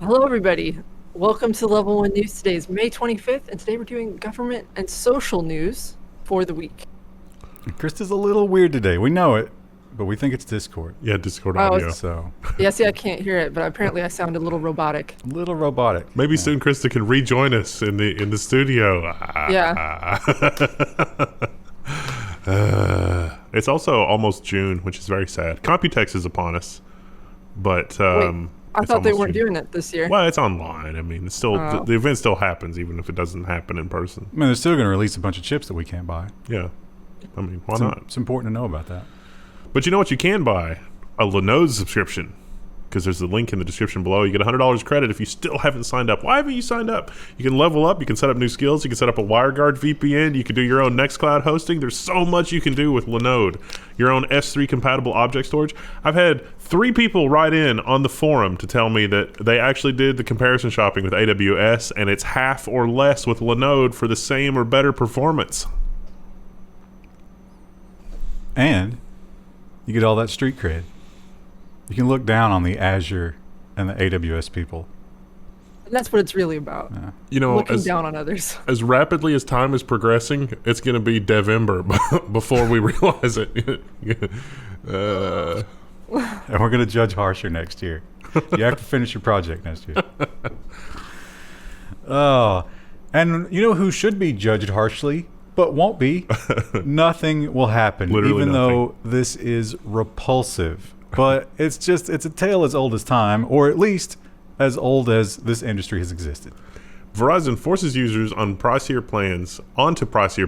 Hello, everybody. Welcome to Level 1 News. Today is May 25th, and today we're doing government and social news for the week. Krista's a little weird today. We know it, but we think it's Discord. Yeah, Discord Oh, audio. So, Yeah, see, I can't hear it, but apparently I sound a little robotic. a little robotic. Maybe soon Krista can rejoin us in the studio. Yeah. It's also almost June, which is very sad. Computex is upon us, but Wait, I it's thought they almost weren't June. doing it this year. Well, it's online. I mean, it's still Oh. the event still happens, even if it doesn't happen in person. I mean, they're still going to release a bunch of chips that we can't buy. Yeah, I mean, why It's, not? it's important to know about that. But you know what you can buy? A Linode subscription. Because there's a link in the description below. You get $100 credit if you still haven't signed up. Why haven't you signed up? You can level up. You can set up new skills. You can set up a WireGuard VPN. You can do your own Nextcloud hosting. There's so much you can do with Linode. Your own S3 compatible object storage. I've had 3 people write in on the forum to tell me that they actually did the comparison shopping with AWS, and it's half or less with Linode for the same or better performance. And you get all that street cred. You can look down on the Azure and the AWS people. And that's what it's really about. You know, Looking down on others. as rapidly as time is progressing, it's going to be Devember before we realize it. And we're going to judge harsher next year. You have to finish your project next year. Oh, and you know who should be judged harshly, but won't be? Nothing will happen, Literally even nothing. though this is repulsive. But it's a tale as old as time, or at least as old as this industry has existed. Verizon forces users onto pricier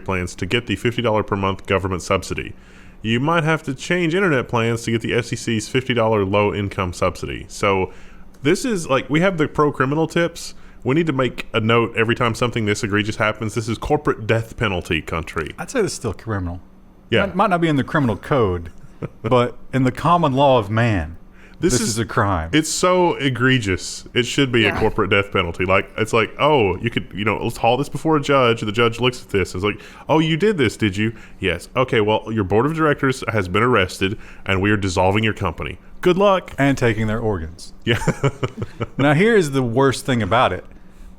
plans to get the $50 per month government subsidy. You might have to change internet plans to get the FCC's $50 low income subsidy. So this is like, we have the pro criminal tips. We need to make a note every time something this egregious happens. This is corporate death penalty country. I'd say this is still criminal. Yeah. Might not be in the criminal code, but in the common law of man, this is a crime. It's so egregious. It should be a Yeah. corporate death penalty. Like, it's like, oh, you could, let's haul this before a judge. The judge looks at this. It's like, oh, you did this, did you? Yes. Okay, well, your board of directors has been arrested, and we are dissolving your company. Good luck. And taking their organs. Yeah. Now, here is the worst thing about it.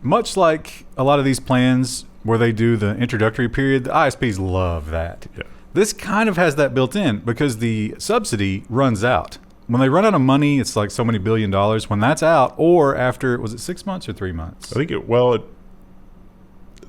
Much like a lot of these plans where they do the introductory period, the ISPs love that. Yeah. This kind of has that built in because the subsidy runs out. When they run out of money, it's like so many $1 billion. When that's out, or after, was it 6 months or 3 months? I think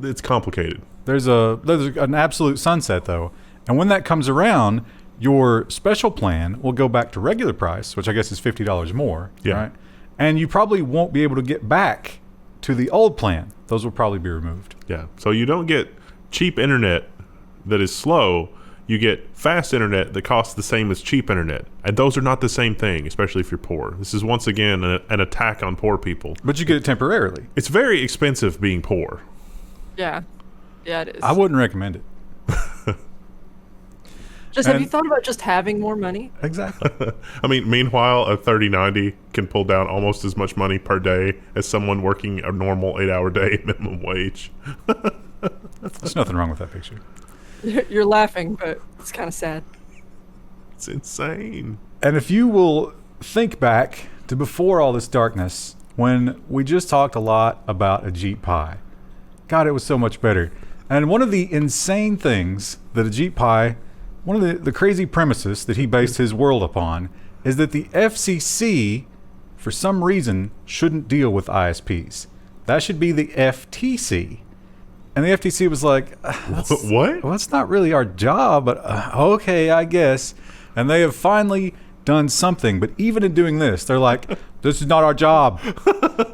it's complicated. There's an absolute sunset, though. And when that comes around, your special plan will go back to regular price, which I guess is $50 more. Yeah. Right? And you probably won't be able to get back to the old plan. Those will probably be removed. Yeah. So you don't get cheap internet that is slow. You get fast internet that costs the same as cheap internet. And those are not the same thing, especially if you're poor. This is once again an attack on poor people. But you get it temporarily. It's very expensive being poor. Yeah. Yeah, it is. I wouldn't recommend it. Have you and- thought about just having more money? Exactly. I mean, meanwhile, a 3090 can pull down almost as much money per day as someone working a normal 8-hour day minimum wage. There's nothing wrong with that picture. You're laughing, but it's kind of sad. It's insane. And if you will think back to before all this darkness, when we just talked a lot about a Jeep Pie. God, it was so much better. And one of the insane things that a Jeep Pie, one of the crazy premises that he based his world upon, is that the FCC, for some reason, shouldn't deal with ISPs. That should be the FTC. And the FTC was like, What? well, that's not really our job, but okay, I guess. And they have finally done something. But even in doing this, they're like, this is not our job.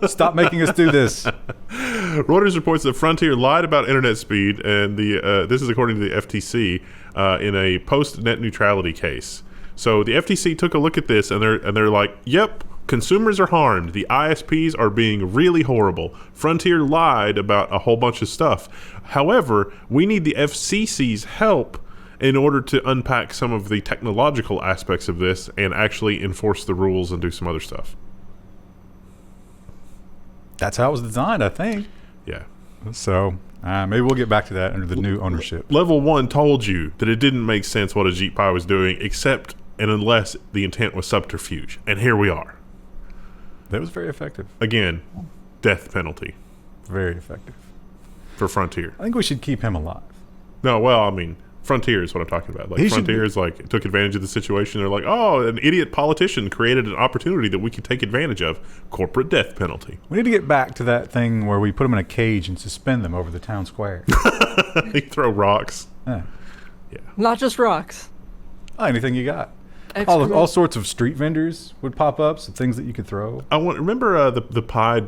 Stop making us do this. Reuters reports that Frontier lied about internet speed, and this is according to the FTC in a post-net neutrality case. So the FTC took a look at this, and they're like, yep, consumers are harmed. The ISPs are being really horrible. Frontier lied about a whole bunch of stuff. However, we need the FCC's help in order to unpack some of the technological aspects of this and actually enforce the rules and do some other stuff. That's how it was designed, I think. Yeah. So maybe we'll get back to that under the new ownership. Level 1 told you that it didn't make sense what a Jeep Pie was doing, except and unless the intent was subterfuge. And here we are. That was very effective. Again, death penalty Very effective. for Frontier. I think we should keep him alive. No, well, I mean, Frontier is what I'm talking about. Like, He should Frontier is like took advantage of the situation. They're like, oh, an idiot politician created an opportunity that we could take advantage of. Corporate death penalty. We need to get back to that thing where we put them in a cage and suspend them over the town square. They throw rocks. Yeah. Not just rocks. Oh, anything you got. Excrement. All sorts of street vendors would pop up, some things that you could throw. I want remember the pie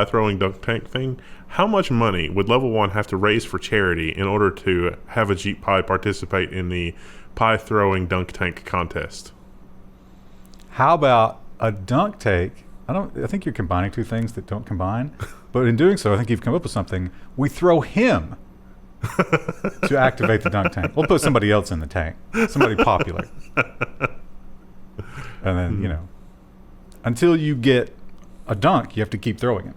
throwing dunk tank thing. How much money would Level 1 have to raise for charity in order to have a Jeep Pie participate in the pie throwing dunk tank contest? How about a dunk tank? I think you're combining two things that don't combine. But in doing so, I think you've come up with something. We throw him to activate the dunk tank. We'll put somebody else in the tank. Somebody popular. And then, until you get a dunk, you have to keep throwing it.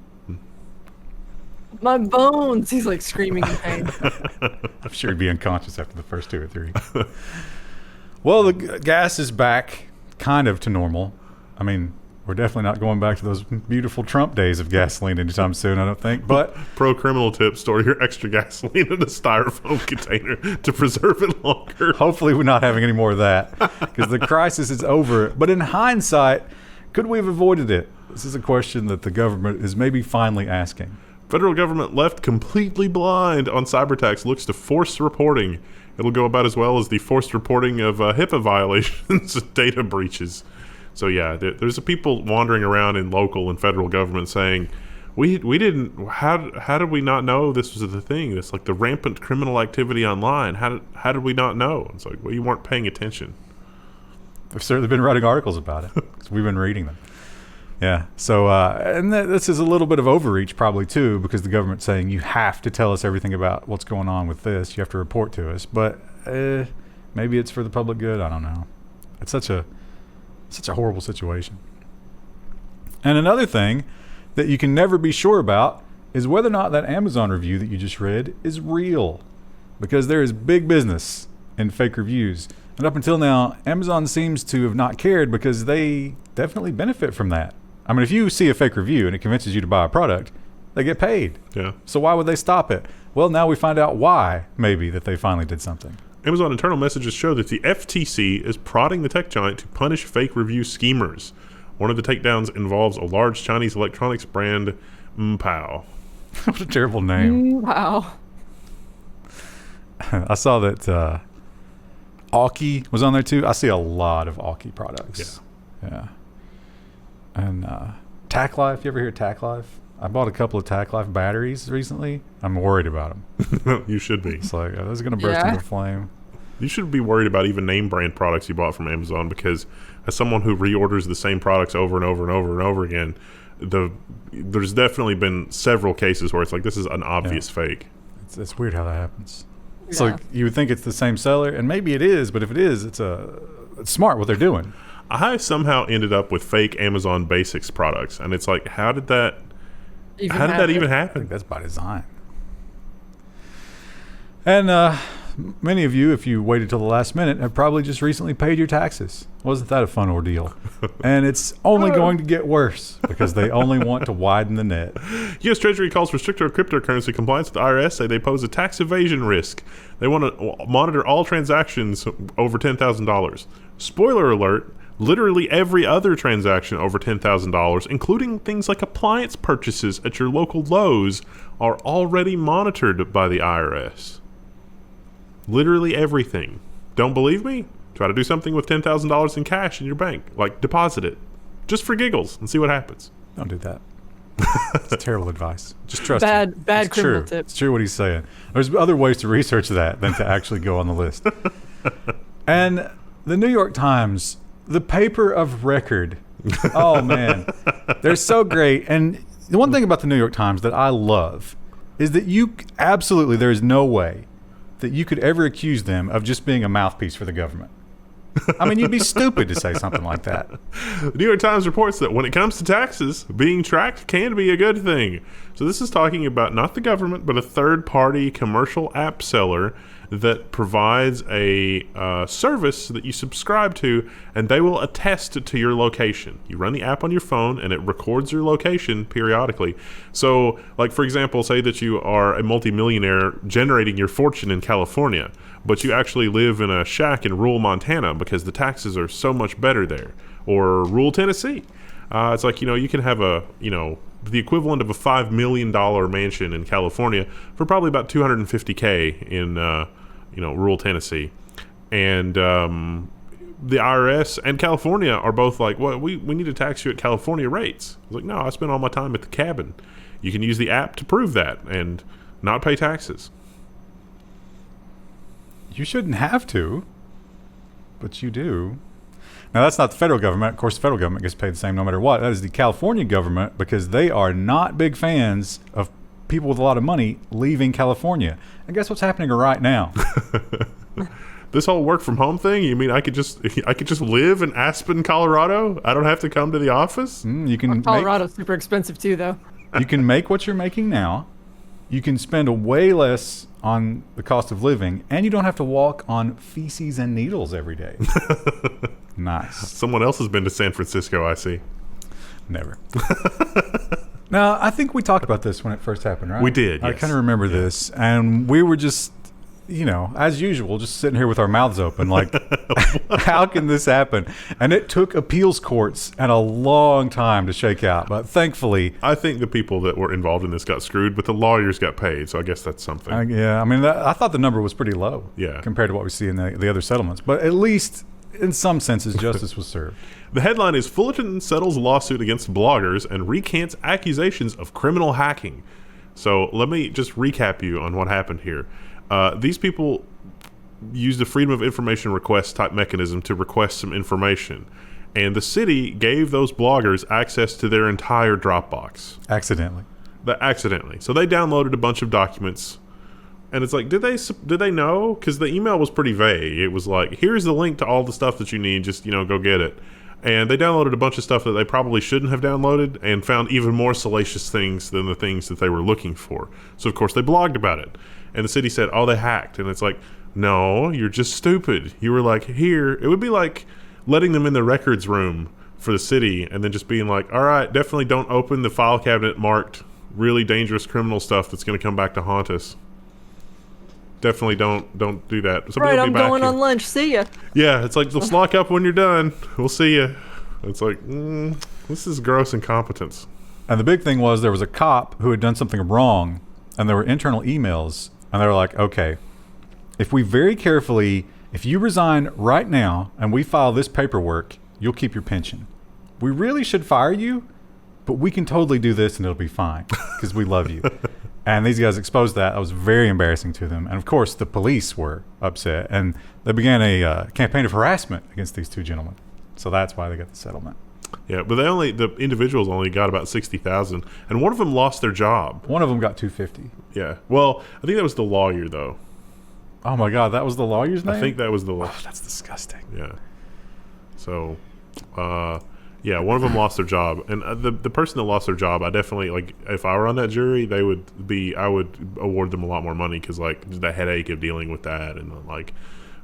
My bones. He's like screaming in pain. I'm sure he'd be unconscious after the first 2 or 3. Well, the gas is back kind of to normal. I mean, we're definitely not going back to those beautiful Trump days of gasoline anytime soon, I don't think. But Pro criminal tip: store your extra gasoline in a styrofoam container to preserve it longer. hopefully we're not having any more of that because the crisis is over. But in hindsight, could we have avoided it? This is a question that the government is maybe finally asking. Federal government left completely blind on cyberattacks looks to force reporting. It'll go about as well as the forced reporting of HIPAA violations and data breaches. So yeah, there's people wandering around in local and federal government saying, we didn't, how did we not know this was the thing? It's like the rampant criminal activity online. How did we not know? It's like, well, you weren't paying attention. We've certainly been writing articles about it because we've been reading them. Yeah. So, and this is a little bit of overreach probably too, because the government's saying you have to tell us everything about what's going on with this. You have to report to us. But maybe it's for the public good. I don't know. It's such a horrible situation. And another thing that you can never be sure about is whether or not that Amazon review that you just read is real, because there is big business in fake reviews. And up until now, Amazon seems to have not cared because they definitely benefit from that. I mean, if you see a fake review and it convinces you to buy a product, they get paid. Yeah. So why would they stop it? Well, now we find out why, maybe, that they finally did something. Amazon internal messages show that the FTC is prodding the tech giant to punish fake review schemers. One of the takedowns involves a large Chinese electronics brand, Mpao. What a terrible name. Wow. I saw that Aukey was on there too. I see a lot of Aukey products. Yeah. And Tac Life, you ever hear of Tac Life? I bought a couple of Tac Life batteries recently. I'm worried about them. You should be. It's like, those are going to burst into flame. You should be worried about even name brand products you bought from Amazon, because as someone who reorders the same products over and over and over and over again, there's definitely been several cases where it's like, this is an obvious fake. It's weird how that happens. It's Yeah. like you would think it's the same seller, and maybe it is, but if it is, it's smart what they're doing. I somehow ended up with fake Amazon Basics products, and it's like, how did that even I think happen? that's by design. And many of you, if you waited till the last minute, have probably just recently paid your taxes. Wasn't that a fun ordeal? And it's only going to get worse because they only want to widen the net. U.S. Treasury calls for stricter cryptocurrency compliance with the IRS, say they pose a tax evasion risk. They want to monitor all transactions over $10,000. Spoiler alert, literally every other transaction over $10,000, including things like appliance purchases at your local Lowe's, are already monitored by the IRS. Literally everything. Don't believe me? Try to do something with $10,000 in cash in your bank. Like, deposit it. Just for giggles and see what happens. Don't do that. It's terrible advice. Just trust Bad him. bad It's criminal true. tip. It's true what he's saying. There's other ways to research that than to actually go on the list. And the New York Times, the paper of record. Oh, man. They're so great. And the one thing about the New York Times that I love is that there is no way that you could ever accuse them of just being a mouthpiece for the government. I mean, you'd be stupid to say something like that. The New York Times reports that when it comes to taxes, being tracked can be a good thing. So this is talking about not the government, but a third-party commercial app seller. that provides a service that you subscribe to, and they will attest to your location. You run the app on your phone, and it records your location periodically. So, like, for example, say that you are a multimillionaire generating your fortune in California, but you actually live in a shack in rural Montana because the taxes are so much better there, or rural Tennessee. It's like, you can have the equivalent of a $5 million mansion in California for probably about $250K in, rural Tennessee. And the IRS and California are both like, well, we need to tax you at California rates. I was like, no, I spend all my time at the cabin. You can use the app to prove that and not pay taxes. You shouldn't have to, but you do. Now, that's not the federal government. Of course, the federal government gets paid the same no matter what. That is the California government, because they are not big fans of people with a lot of money leaving California. And guess what's happening right now? This whole work from home thing, you mean I could just live in Aspen, Colorado? I don't have to come to the office? You can Colorado's super expensive too, though. you can make what you're making now. You can spend way less on the cost of living, and you don't have to walk on feces and needles every day. Nice. Someone else has been to San Francisco, I see. Never. Now, I think we talked about this when it first happened, right? We did, I yes. kind of remember this, and we were just, as usual, just sitting here with our mouths open, like, how can this happen? And it took appeals courts and a long time to shake out, but thankfully... I think the people that were involved in this got screwed, but the lawyers got paid, so I guess that's something. I thought the number was pretty low compared to what we see in the other settlements, but at least... in some senses, justice was served. The headline is Fullerton settles lawsuit against bloggers and recants accusations of criminal hacking. So let me just recap you on what happened here. These people used a Freedom of Information request type mechanism to request some information. And the city gave those bloggers access to their entire Dropbox. Accidentally. So they downloaded a bunch of documents. And it's like, did they know? Because the email was pretty vague. It was like, here's the link to all the stuff that you need. Just, go get it. And they downloaded a bunch of stuff that they probably shouldn't have downloaded and found even more salacious things than the things that they were looking for. So, of course, they blogged about it. And the city said, oh, they hacked. And it's like, no, you're just stupid. You were like, here. It would be like letting them in the records room for the city and then just being like, all right, definitely don't open the file cabinet marked really dangerous criminal stuff that's going to come back to haunt us. Definitely don't do that. Right, I'm going on lunch. See ya. Yeah, it's like, let's lock up when you're done. We'll see you. It's like, this is gross incompetence. And the big thing was there was a cop who had done something wrong, and there were internal emails, and they were like, okay, if you resign right now and we file this paperwork, you'll keep your pension. We really should fire you, but we can totally do this and it'll be fine because we love you. And these guys exposed that. That was very embarrassing to them. And of course, the police were upset, and they began a campaign of harassment against these two gentlemen. So that's why they got the settlement. Yeah, but the individuals only got about $60,000, and one of them lost their job. One of them got $250,000. Yeah. Well, I think that was the lawyer, though. Oh my God, that was the lawyer's name? I think that was the lawyer. Oh, that's disgusting. Yeah. So, yeah, one of them lost their job, and the person that lost their job, I definitely, like, if I were on that jury, I would award them a lot more money because, like, the headache of dealing with that and like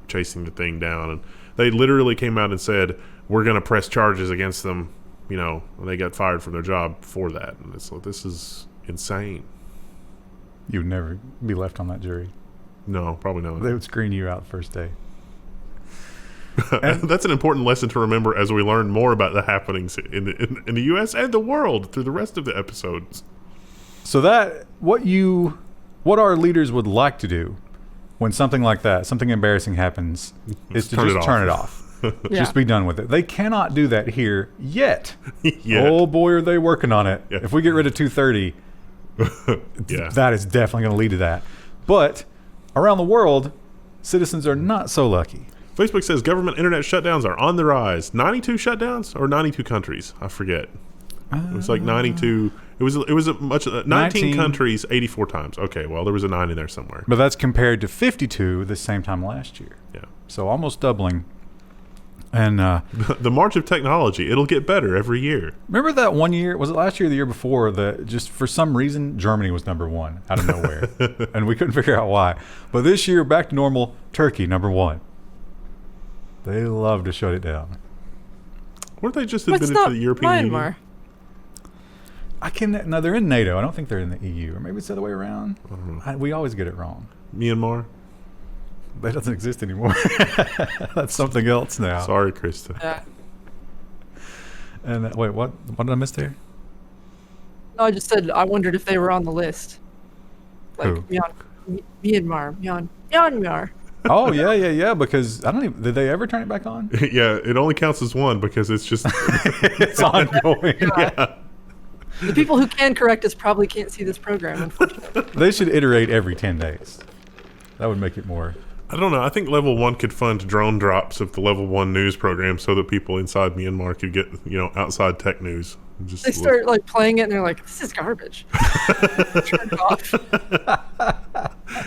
chasing the thing down, and they literally came out and said, we're going to press charges against them, and they got fired from their job for that, and it's like, this is insane. You would never be left on that jury. No, probably not. They would screen you out the first day. That's an important lesson to remember as we learn more about the happenings in the U.S. and the world through the rest of the episodes. So that what our leaders would like to do when something like that, something embarrassing happens, is to just turn it off. Yeah. Just be done with it. They cannot do that here yet. Yet. Oh boy, are they working on it. Yeah. If we get rid of 230, Yeah. that is definitely going to lead to that. But around the world, citizens are not so lucky. Facebook says government internet shutdowns are on the rise. 92 shutdowns or 92 countries? I forget. It was like 92. It was a much 19 countries 84 times. Okay, well there was a 9 in there somewhere. But that's compared to 52 the same time last year. Yeah. So almost doubling. And The march of technology, it'll get better every year. remember that one year, was it last year or the year before, that just for some reason Germany was number one out of nowhere, and we couldn't figure out why. But this year, back to normal, Turkey number one. They love to shut it down. Weren't they just What's admitted not to the European Myanmar? Union? No, they're in NATO. I don't think they're in the EU, or maybe it's the other way around. We always get it wrong. Myanmar? That doesn't exist anymore. That's something else now. Sorry, Krista. Yeah. And wait, what did I miss there? No, I just said I wondered if they were on the list. Like Who? Myanmar. Oh yeah. Because I don't even. Did they ever turn it back on? Yeah, it only counts as one because it's just... It's ongoing. yeah. The people who can correct us probably can't see this program, unfortunately. They should iterate every 10 days. That would make it more. I don't know. I think Level 1 could fund drone drops of the Level 1 news program so that people inside Myanmar could get, outside tech news. Just They start like playing it and they're like, "This is garbage." Turn it off.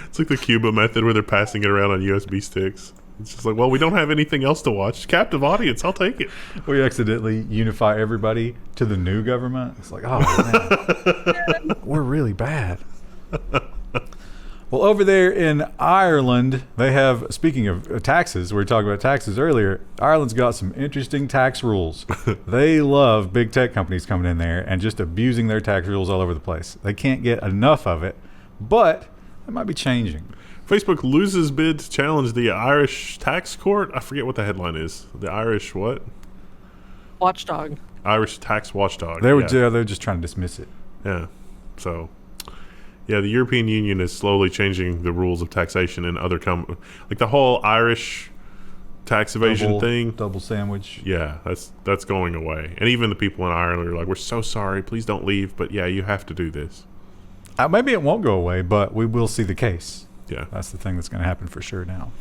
It's like the Cuba method where they're passing it around on USB sticks. It's just like, well, we don't have anything else to watch. Captive audience, I'll take it. We accidentally unify everybody to the new government. It's like, oh, man, we're really bad. Well, over there in Ireland, they have, speaking of taxes, we were talking about taxes earlier, Ireland's got some interesting tax rules. They love big tech companies coming in there and just abusing their tax rules all over the place. They can't get enough of it, but it might be changing. Facebook loses bid to challenge the Irish tax court. I forget what the headline is. The Irish what? Watchdog. Irish tax watchdog. They were yeah. they're just trying to dismiss it. Yeah. So, yeah, the European Union is slowly changing the rules of taxation in other like the whole Irish tax evasion thing. Double sandwich. Yeah, that's going away. And even the people in Ireland are like, "We're so sorry. Please don't leave. But yeah, you have to do this." Maybe it won't go away, but we will see the case. Yeah. That's the thing that's going to happen for sure now.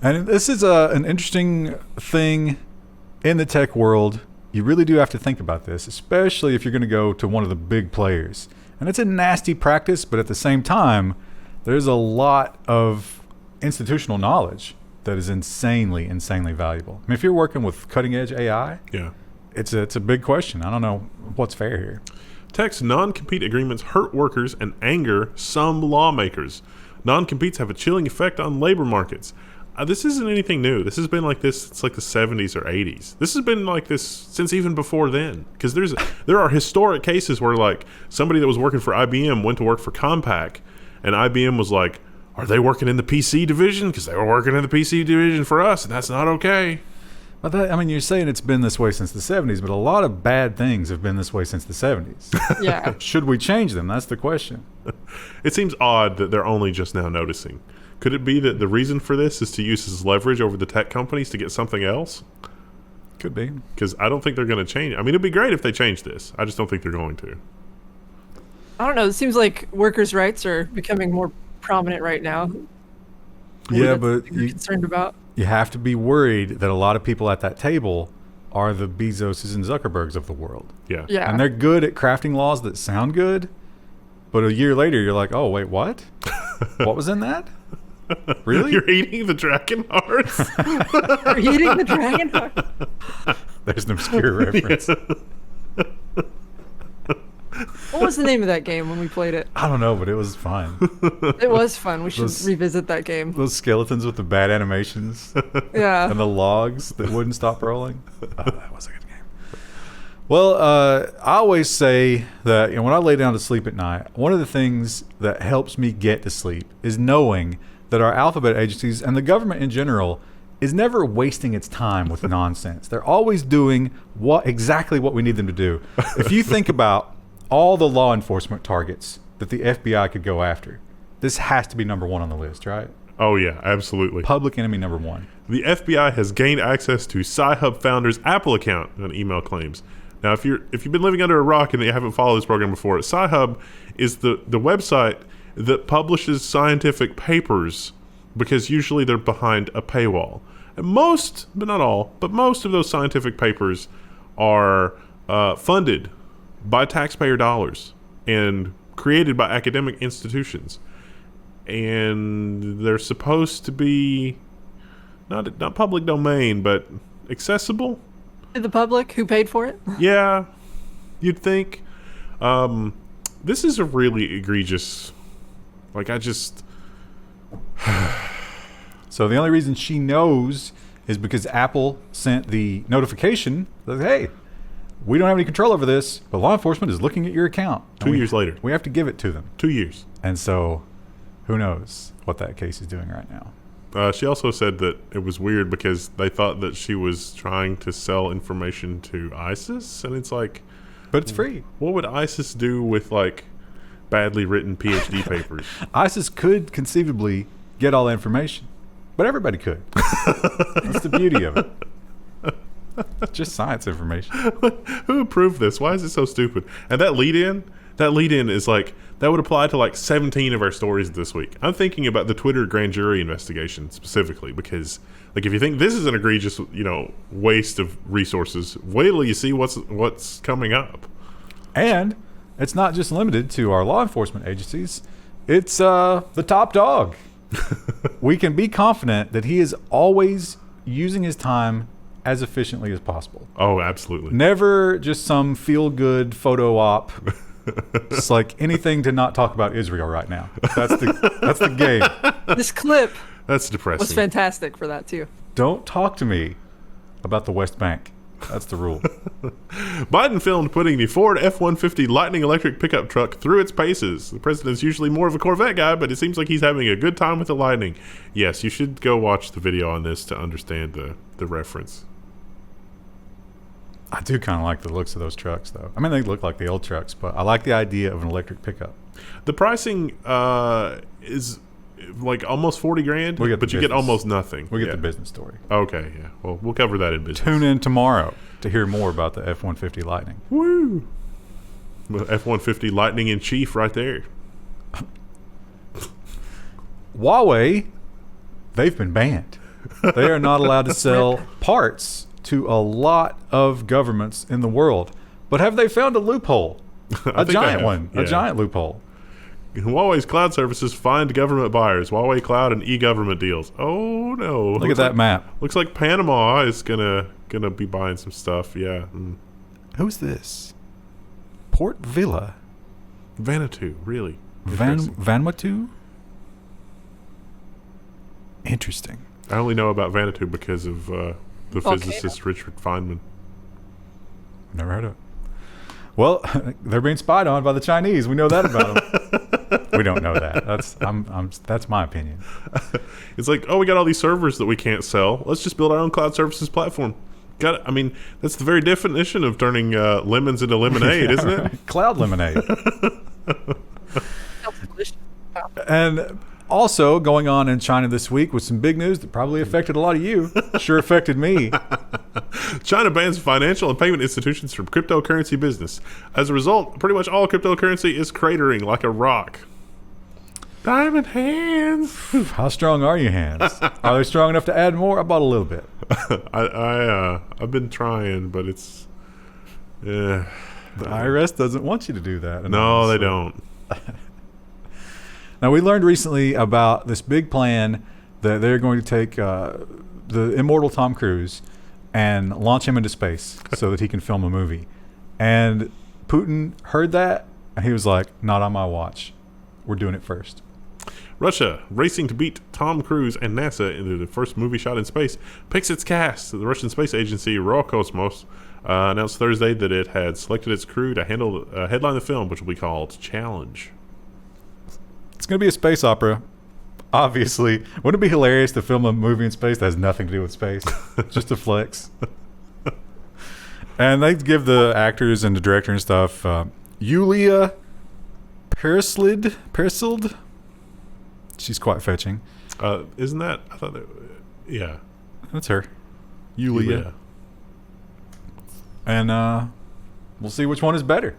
And this is an interesting thing in the tech world. You really do have to think about this, especially if you're going to go to one of the big players. And it's a nasty practice, but at the same time, there's a lot of institutional knowledge that is insanely valuable. I mean, if you're working with cutting edge AI, Yeah. it's a big question. I don't know what's fair here. Tech's non-compete agreements hurt workers and anger some lawmakers. Non-competes have a chilling effect on labor markets. This isn't anything new. This has been like this since like the 70s or 80s. This has been like this since even before then. Because there are historic cases where like somebody that was working for IBM went to work for Compaq, and IBM was like, "Are they working in the PC division? Because they were working in the PC division for us, and that's not okay." But you're saying it's been this way since the 70s, but a lot of bad things have been this way since the 70s. Yeah. Should we change them? That's the question. It seems odd that they're only just now noticing. Could it be that the reason for this is to use as leverage over the tech companies to get something else? Could be. Because I don't think they're going to change. I mean, it'd be great if they changed this. I just don't think they're going to. I don't know. It seems like workers' rights are becoming more prominent right now. Maybe Yeah, that's but something you're concerned about. you have to be worried that a lot of people at that table are the Bezoses and Zuckerbergs of the world. Yeah. Yeah. And they're good at crafting laws that sound good, but a year later you're like, oh, wait, what? What was in that? Really? You're eating the dragon hearts? You're eating the dragon heart. There's an obscure reference. What was the name of that game when we played it? I don't know, but it was fun. It was fun. We should Those- revisit that game. Those skeletons with the bad animations Yeah. and the logs that wouldn't stop rolling. Oh, that was a good game. Well, I always say that when I lay down to sleep at night, one of the things that helps me get to sleep is knowing that our alphabet agencies and the government in general is never wasting its time with nonsense. They're always doing exactly what we need them to do. If you think about all the law enforcement targets that the FBI could go after, this has to be number one on the list, right? Oh, yeah, absolutely. Public enemy number one. The FBI has gained access to Sci-Hub founder's Apple account, an email claims. Now, if you've been living under a rock and you haven't followed this program before, Sci-Hub is the website that publishes scientific papers, because usually they're behind a paywall. And most, but not all, but most of those scientific papers are funded by taxpayer dollars and created by academic institutions. And they're supposed to be not public domain, but accessible. To the public who paid for it? Yeah, you'd think. This is a really egregious. Like, I just. So the only reason she knows is because Apple sent the notification that, hey, we don't have any control over this, but law enforcement is looking at your account. 2 years later. We have to give it to them. 2 years. And so who knows what that case is doing right now. She also said that it was weird because they thought that she was trying to sell information to ISIS. And it's like... But it's free. What would ISIS do with, like, badly written PhD papers? ISIS could conceivably get all the information, but everybody could. That's the beauty of it. Just science information. Who approved this? Why is it so stupid? And that lead-in is like, that would apply to like 17 of our stories this week. I'm thinking about the Twitter grand jury investigation specifically because, like, if you think this is an egregious, waste of resources, wait till you see what's coming up. And it's not just limited to our law enforcement agencies. It's the top dog. We can be confident that he is always using his time as efficiently as possible. Oh, absolutely. Never just some feel-good photo op. It's like anything to not talk about Israel right now. That's the game. This clip That's depressing. was fantastic for that, too. Don't talk to me about the West Bank. That's the rule. Biden filmed putting the Ford F-150 Lightning electric pickup truck through its paces. The president's usually more of a Corvette guy, but it seems like he's having a good time with the Lightning. Yes, you should go watch the video on this to understand the reference. I do kind of like the looks of those trucks, though. I mean, they look like the old trucks, but I like the idea of an electric pickup. The pricing is like almost 40 grand, but you get almost nothing. We get the business story. Okay, yeah. Well, we'll cover that in business. Tune in tomorrow to hear more about the F-150 Lightning. Woo! F-150 Lightning in chief right there. Huawei, they've been banned. They are not allowed to sell parts to a lot of governments in the world. But have they found a loophole? A giant one. Yeah. A giant loophole. Huawei's cloud services find government buyers. Huawei Cloud and e-government deals. Oh no! Look at that map. Looks like Panama is gonna be buying some stuff. Yeah. Who's this? Port Villa. Vanuatu, really? Vanuatu? Interesting. I only know about Vanuatu because of the Volcano. physicist Richard Feynman. Never heard of it. Well, they're being spied on by the Chinese. We know that about them. We don't know that. That's my opinion. It's like, oh, we got all these servers that we can't sell. Let's just build our own cloud services platform. That's the very definition of turning lemons into lemonade, isn't it? Cloud lemonade. Sounds delicious. Wow. And also going on in China this week with some big news that probably affected a lot of you. Sure affected me. China bans financial and payment institutions from cryptocurrency business. As a result, pretty much all cryptocurrency is cratering like a rock. Diamond hands. How strong are your hands? Are they strong enough to add more? I bought a little bit. I've been trying, but it's The IRS doesn't want you to do that. no, they don't. Now, we learned recently about this big plan that they're going to take the immortal Tom Cruise and launch him into space so that he can film a movie. And Putin heard that, and he was like, not on my watch. We're doing it first. Russia, racing to beat Tom Cruise and NASA into the first movie shot in space, picks its cast. The Russian space agency Roscosmos announced Thursday that it had selected its crew to headline the film, which will be called Challenge. It's going to be a space opera, obviously. Wouldn't it be hilarious to film a movie in space that has nothing to do with space? Just a flex. And they give the actors and the director and stuff, Yulia Peresild. She's quite fetching. Isn't that? I thought that. Yeah. That's her. Yulia. And we'll see which one is better.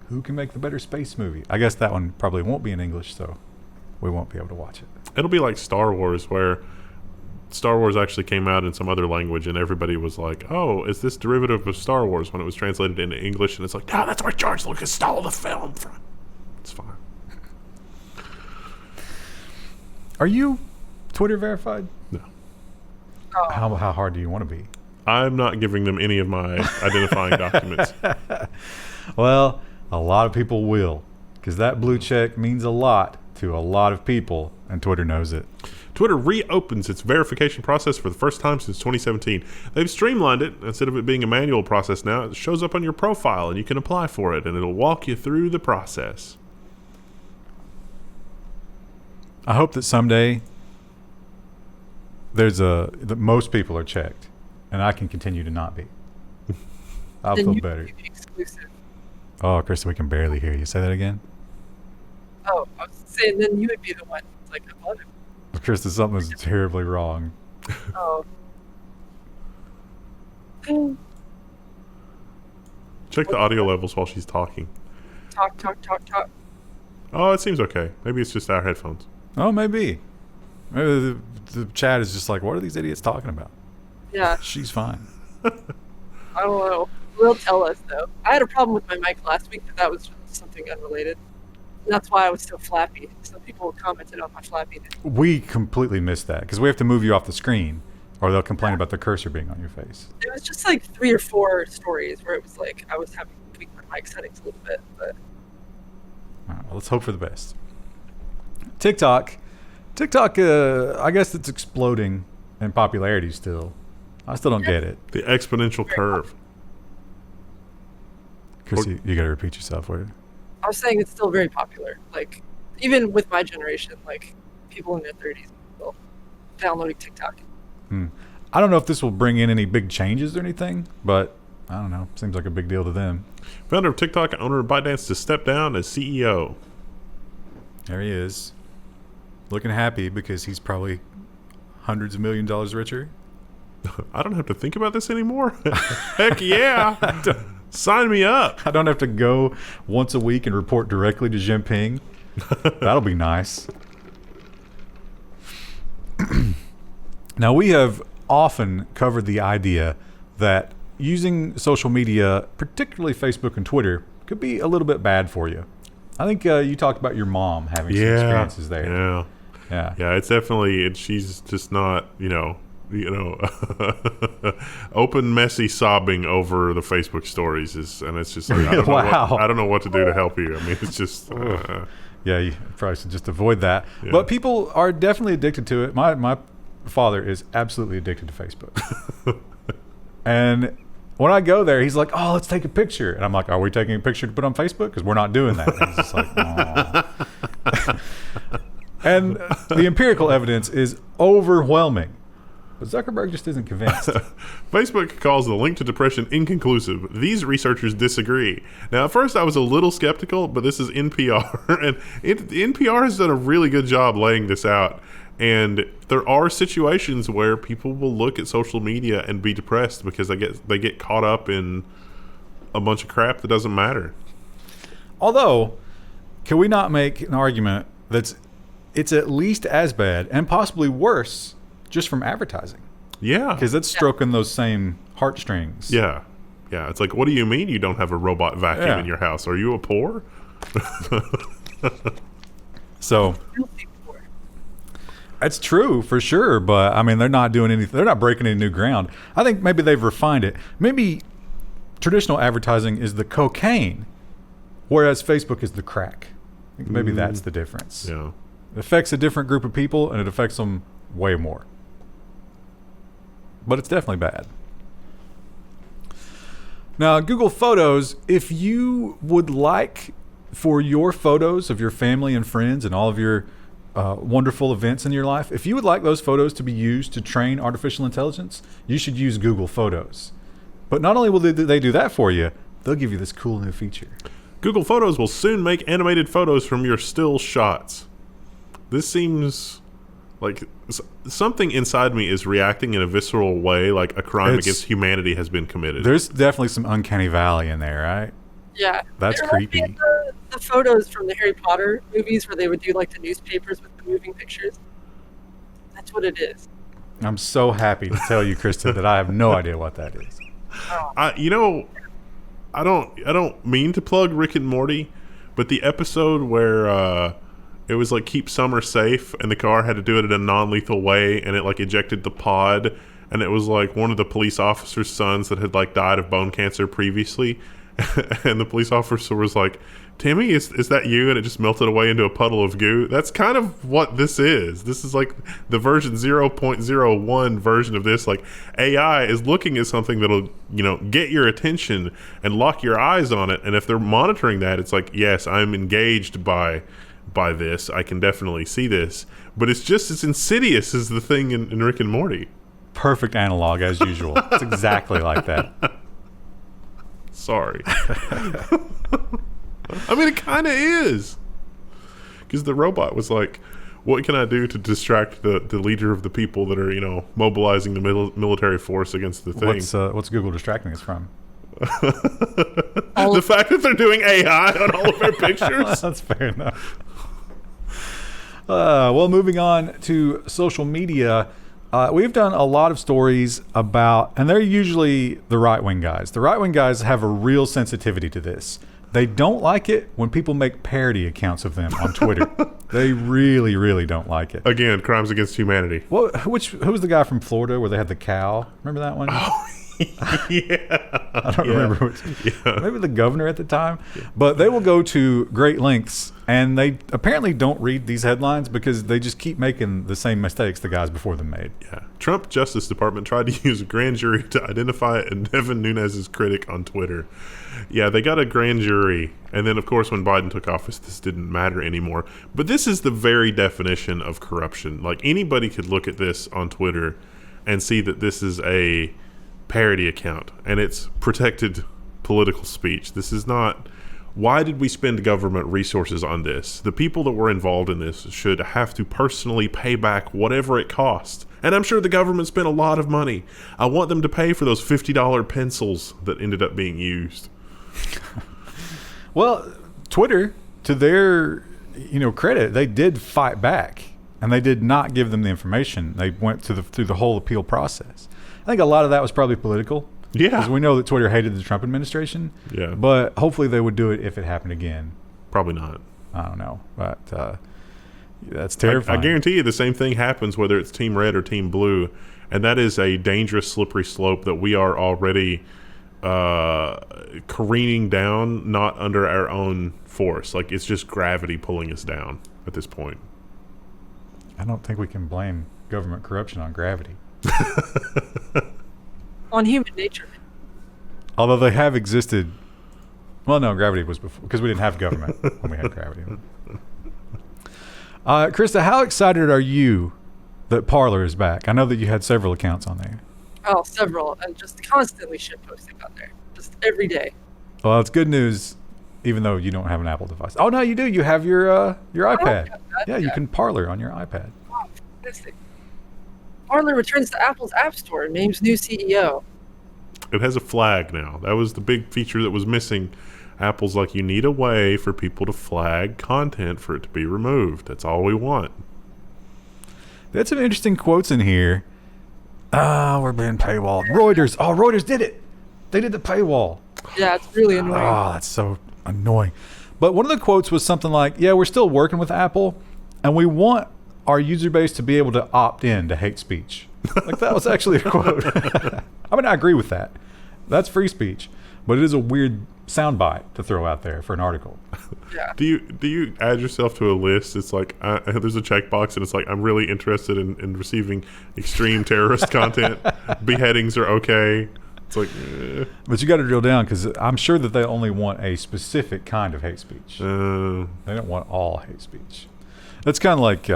Who can make the better space movie? I guess that one probably won't be in English, so we won't be able to watch it. It'll be like Star Wars, where Star Wars actually came out in some other language, and everybody was like, "Oh, is this derivative of Star Wars?" When it was translated into English, and it's like, "No, that's where George Lucas stole the film from." It's fine. Are you Twitter verified? No. Oh. How hard do you want to be? I'm not giving them any of my identifying documents. Well, a lot of people will, because that blue check means a lot to a lot of people, and Twitter knows it. Twitter reopens its verification process for the first time since 2017. They've streamlined it. Instead of it being a manual process now, it shows up on your profile, and you can apply for it, and it'll walk you through the process. I hope that someday that most people are checked, and I can continue to not be. I'll Then feel you better. can be exclusive. Oh, Krista, we can barely hear you. Say that again. Oh, I was saying then you would be the one. It's like, I love it. Krista, something's terribly wrong. Oh. Check the audio levels while she's talking. Talk. Oh, it seems okay. Maybe it's just our headphones. Oh, maybe. Maybe the chat is just like, what are these idiots talking about? Yeah, She's fine. I don't know. They'll tell us, though. I had a problem with my mic last week, but that was something unrelated. And that's why I was so flappy. Some people commented on my flappiness. We completely missed that because we have to move you off the screen, or they'll complain about the cursor being on your face. It was just like 3 or 4 stories where it was like I was having to tweak my mic settings a little bit, but All right, well, let's hope for the best. TikTok, I guess it's exploding in popularity still. I still don't get it. The exponential curve. Chris, you got to repeat yourself, would you? I was saying it's still very popular. Like, even with my generation, like, people in their 30s still downloading TikTok. I don't know if this will bring in any big changes or anything, but I don't know. Seems like a big deal to them. Founder of TikTok and owner of ByteDance to step down as CEO. There he is. Looking happy because he's probably hundreds of millions of dollars richer. I don't have to think about this anymore. Heck yeah. Sign me up. I don't have to go once a week and report directly to Jinping. That'll be nice. Now, we have often covered the idea that using social media, particularly Facebook and Twitter, could be a little bit bad for you. I think you talked about your mom having some experiences there. Yeah, it's definitely, she's just not, open, messy sobbing over the Facebook stories and it's just like, I don't know what to do to help you. I mean, it's just, yeah, you probably should just avoid that. Yeah. But people are definitely addicted to it. My father is absolutely addicted to Facebook. And when I go there, he's like, oh, let's take a picture. And I'm like, are we taking a picture to put on Facebook? Because we're not doing that. And he's just like, oh. And the empirical evidence is overwhelming. But Zuckerberg just isn't convinced. Facebook calls the link to depression inconclusive. These researchers disagree. Now, at first I was a little skeptical, but this is NPR. And NPR has done a really good job laying this out. And there are situations where people will look at social media and be depressed because they get caught up in a bunch of crap that doesn't matter. Although, can we not make an argument that it's at least as bad and possibly worse just from advertising? Yeah. Because it's stroking those same heartstrings. Yeah. Yeah. It's like, what do you mean you don't have a robot vacuum in your house? Are you a poor? So that's true for sure, but I mean, they're not doing anything. They're not breaking any new ground. I think maybe they've refined it. Maybe traditional advertising is the cocaine, whereas Facebook is the crack. I think maybe that's the difference. Yeah. It affects a different group of people, and it affects them way more. But it's definitely bad. Now, Google Photos, if you would like for your photos of your family and friends and all of your wonderful events in your life, if you would like those photos to be used to train artificial intelligence, you should use Google Photos. But not only will they do that for you, they'll give you this cool new feature. Google Photos will soon make animated photos from your still shots. This seems like something inside me is reacting in a visceral way, like a crime against humanity has been committed. There's definitely some uncanny valley in there, right? Yeah. That's creepy. The photos from the Harry Potter movies where they would do like the newspapers with the moving pictures. That's what it is. I'm so happy to tell you, Krista, that I have no idea what that is. I don't mean to plug Rick and Morty, but the episode where It was like keep summer safe, and the car had to do it in a non-lethal way, and it like ejected the pod, and it was like one of the police officer's sons that had like died of bone cancer previously, and the police officer was like, Timmy, is that you? And it just melted away into a puddle of goo. That's kind of what this is. This is like the version 0.01 version of this. Like, AI is looking at something that'll, get your attention and lock your eyes on it. And if they're monitoring that, it's like, yes, I'm engaged by this. I can definitely see this. But it's just as insidious as the thing in Rick and Morty. Perfect analog as usual. It's exactly like that. Sorry. I mean, it kind of is. Because the robot was like, what can I do to distract the leader of the people that are, mobilizing the military force against the thing? What's Google distracting us from? The fact that they're doing AI on all of our pictures? That's fair enough. Well, moving on to social media. We've done a lot of stories about, and they're usually the right-wing guys. The right-wing guys have a real sensitivity to this. They don't like it when people make parody accounts of them on Twitter. They really, really don't like it. Again, crimes against humanity. Well, who was the guy from Florida where they had the cow? Remember that one? Oh, yeah. I don't remember which. Yeah. Maybe the governor at the time. Yeah. But they will go to great lengths, and they apparently don't read these headlines because they just keep making the same mistakes the guys before them made. Yeah. Trump Justice Department tried to use a grand jury to identify Devin Nunes' critic on Twitter. Yeah, they got a grand jury, and then, of course, when Biden took office, this didn't matter anymore. But this is the very definition of corruption. Like, anybody could look at this on Twitter and see that this is a parody account, and it's protected political speech. This is not... Why did we spend government resources on this? The people that were involved in this should have to personally pay back whatever it cost. And I'm sure the government spent a lot of money. I want them to pay for those $50 pencils that ended up being used. Well, Twitter, to their credit, they did fight back, and they did not give them the information. They went through the whole appeal process. I think a lot of that was probably political. Yeah. Because we know that Twitter hated the Trump administration. Yeah. But hopefully they would do it if it happened again. Probably not. I don't know. But that's terrifying. I guarantee you the same thing happens whether it's Team Red or Team Blue. And that is a dangerous, slippery slope that we are already careening down, not under our own force. Like, it's just gravity pulling us down at this point. I don't think we can blame government corruption on gravity. On human nature. Although they have existed. Well, no, gravity was before, because we didn't have government when we had gravity. Krista, how excited are you that Parler is back? I know that you had several accounts on there. Oh, several. And just constantly shit posting on there. Just every day. Well, it's good news, even though you don't have an Apple device. Oh, no, you do. You have your iPad. Yeah, you can Parler on your iPad. Wow, fantastic. Parler returns to Apple's App Store and names new CEO. It has a flag now. That was the big feature that was missing. Apple's like, you need a way for people to flag content for it to be removed. That's all we want. They had some interesting quotes in here. We're being paywalled. Reuters. Oh, Reuters did it. They did the paywall. Yeah, it's really annoying. Oh, that's so annoying. But one of the quotes was something like, yeah, we're still working with Apple, and we want our user base to be able to opt in to hate speech. Like, that was actually a quote. I mean, I agree with that. That's free speech, but it is a weird soundbite to throw out there for an article. Yeah. Do you add yourself to a list? It's like there's a checkbox, and it's like, I'm really interested in receiving extreme terrorist content. Beheadings are okay. It's like, But you got to drill down, because I'm sure that they only want a specific kind of hate speech. They don't want all hate speech. That's kind of like,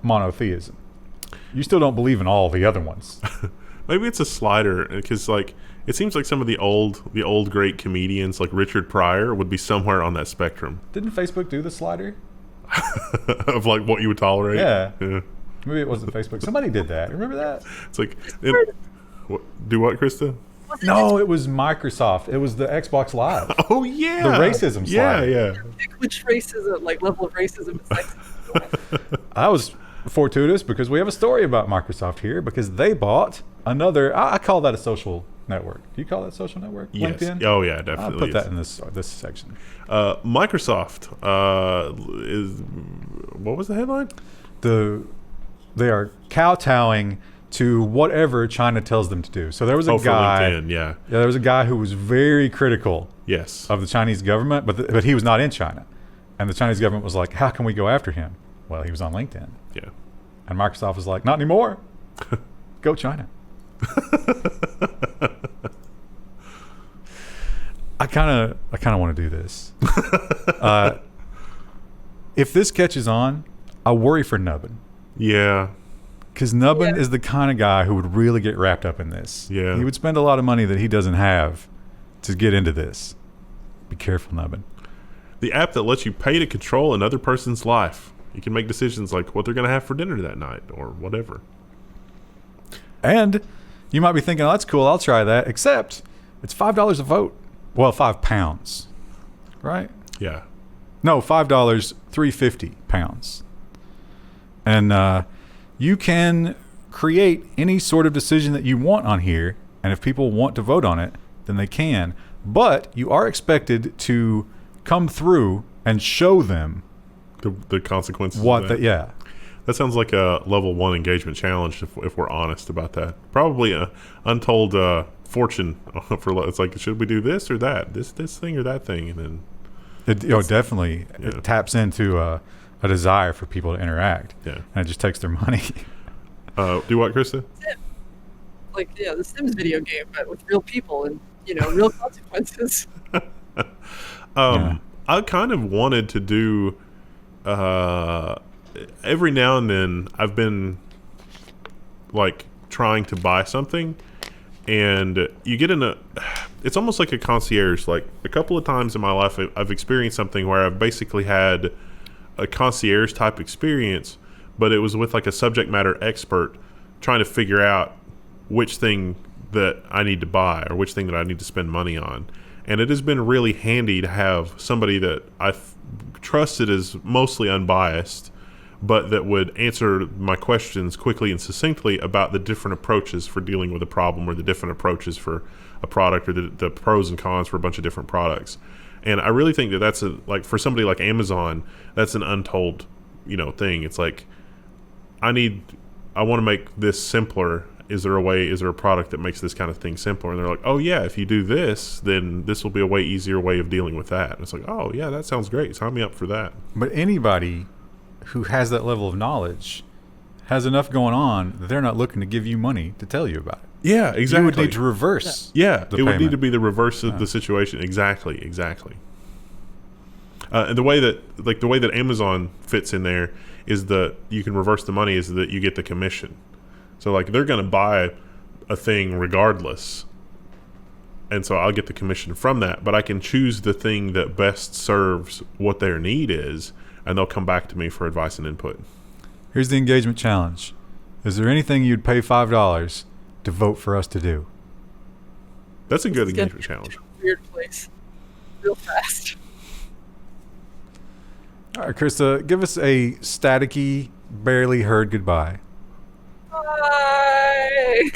monotheism. You still don't believe in all the other ones. Maybe it's a slider, because like it seems like some of the old great comedians like Richard Pryor would be somewhere on that spectrum. Didn't Facebook do the slider? Of like what you would tolerate? Yeah. Maybe it wasn't Facebook. Somebody did that. Remember that? It's like, do what, Krista? No, it was Microsoft. It was the Xbox Live. Oh, yeah. The racism slider. Yeah. Pick which racism, like level of racism and sexism. I was fortuitous because we have a story about Microsoft here, because they bought another, I call that a social network. Do you call that social network? Yes. LinkedIn? Oh yeah, I'll definitely. put that in this section. Microsoft is what was the headline? They are kowtowing to whatever China tells them to do. So there was a For guy. LinkedIn, yeah. There was a guy who was very critical Yes. of the Chinese government, but he was not in China, and the Chinese government was like, "How can we go after him?" Well, he was on LinkedIn, Yeah. and Microsoft was like, "Not anymore. Go China." I kind of want to do this. If this catches on, I worry for Nubbin. Yeah. Because Nubbin is the kind of guy who would really get wrapped up in this. Yeah. He would spend a lot of money that he doesn't have to get into this. Be careful, Nubbin. The app that lets you pay to control another person's life. You can make decisions like what they're going to have for dinner that night or whatever. And you might be thinking, oh, that's cool, I'll try that. Except it's $5 a vote. Well, £5, right? Yeah. No, $5, £3.50. And you can create any sort of decision that you want on here. And if people want to vote on it, then they can. But you are expected to come through and show them The consequences. what that. Yeah. That sounds like a level 1 engagement challenge if we're honest about that. Probably a untold fortune for it's like, should we do this or that? This thing or that thing? And then Definitely. Yeah. It taps into a desire for people to interact. Yeah. And it just takes their money. Do what, Krista? Like, the Sims video game, but with real people and, real consequences. I kind of wanted to do every now and then I've been like trying to buy something and you get in it's almost like a concierge. Like a couple of times in my life I've experienced something where I've basically had a concierge type experience, but it was with like a subject matter expert trying to figure out which thing that I need to buy or which thing that I need to spend money on. And it has been really handy to have somebody that I've trusted as mostly unbiased, but that would answer my questions quickly and succinctly about the different approaches for dealing with a problem or the different approaches for a product or the pros and cons for a bunch of different products. And I really think that that's for somebody like Amazon, that's an untold, thing. It's like, I want to make this simpler. Is there a product that makes this kind of thing simpler? And they're like, oh yeah, if you do this, then this will be a way easier way of dealing with that. And it's like, oh yeah, that sounds great. Sign me up for that. But anybody who has that level of knowledge has enough going on that they're not looking to give you money to tell you about it. Yeah, exactly. You would need to reverse. Yeah, the it would payment. need to be the reverse of the situation. Exactly. And the way that Amazon fits in there is that you can reverse the money is that you get the commission. So like they're going to buy a thing regardless. And so I'll get the commission from that, but I can choose the thing that best serves what their need is, and they'll come back to me for advice and input. Here's the engagement challenge. Is there anything you'd pay $5 to vote for us to do? That's a good It's gonna engagement challenge. Weird place. Real fast. All right, Krista, give us a staticky, barely heard goodbye. Bye.